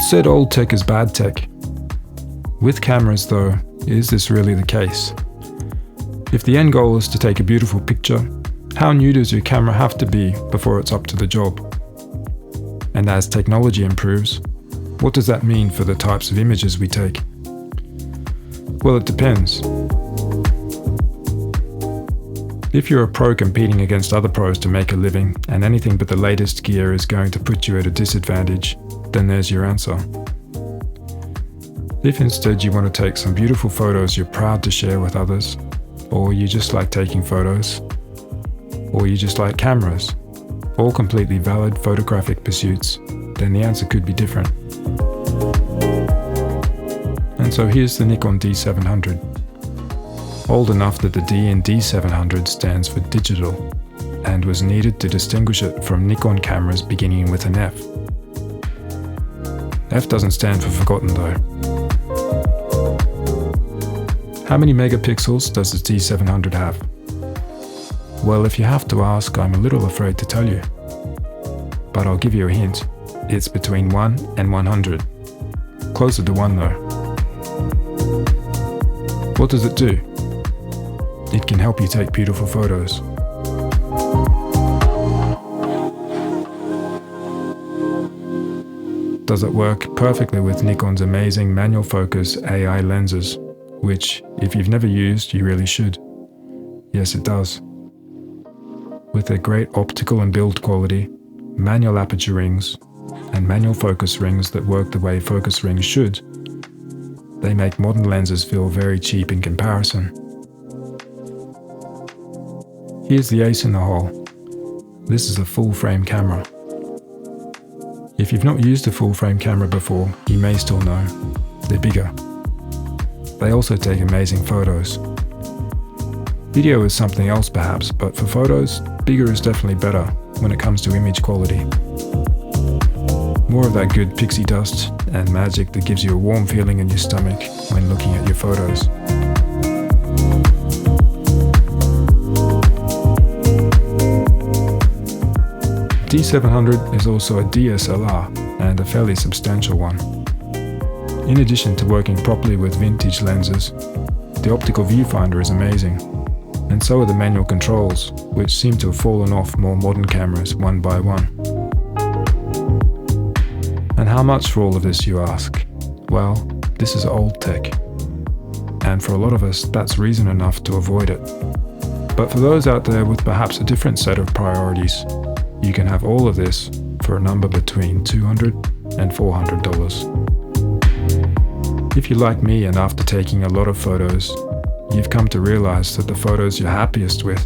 said old tech is bad tech. With cameras though, is this really the case? If the end goal is to take a beautiful picture, how new does your camera have to be before it's up to the job? And as technology improves, what does that mean for the types of images we take? Well, it depends. If you're a pro competing against other pros to make a living and anything but the latest gear is going to put you at a disadvantage, then there's your answer. If instead you want to take some beautiful photos you're proud to share with others, or you just like taking photos, or you just like cameras, all completely valid photographic pursuits, then the answer could be different. And so here's the Nikon D700. Old enough that the D in D700 stands for digital, and was needed to distinguish it from Nikon cameras beginning with an F. F doesn't stand for forgotten though. How many megapixels does the D700 have? Well, if you have to ask, I'm a little afraid to tell you. But I'll give you a hint. It's between 1 and 100. Closer to 1 though. What does it do? It can help you take beautiful photos. Does it work perfectly with Nikon's amazing manual focus AI lenses, which, if you've never used, you really should. Yes, it does. With their great optical and build quality, manual aperture rings, and manual focus rings that work the way focus rings should, they make modern lenses feel very cheap in comparison. Here's the ace in the hole. This is a full-frame camera. If you've not used a full-frame camera before, you may still know. They're bigger. They also take amazing photos. Video is something else perhaps, but for photos, bigger is definitely better when it comes to image quality. More of that good pixie dust and magic that gives you a warm feeling in your stomach when looking at your photos. D700 is also a DSLR, and a fairly substantial one. In addition to working properly with vintage lenses, the optical viewfinder is amazing, and so are the manual controls, which seem to have fallen off more modern cameras one by one. And how much for all of this, you ask? Well, this is old tech, and for a lot of us that's reason enough to avoid it. But for those out there with perhaps a different set of priorities, you can have all of this for a number between $200 and $400. If you're like me and after taking a lot of photos, you've come to realize that the photos you're happiest with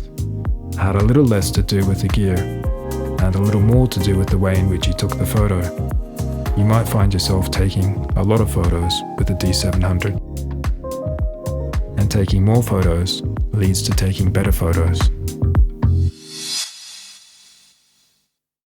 had a little less to do with the gear and a little more to do with the way in which you took the photo, you might find yourself taking a lot of photos with the D700. And taking more photos leads to taking better photos.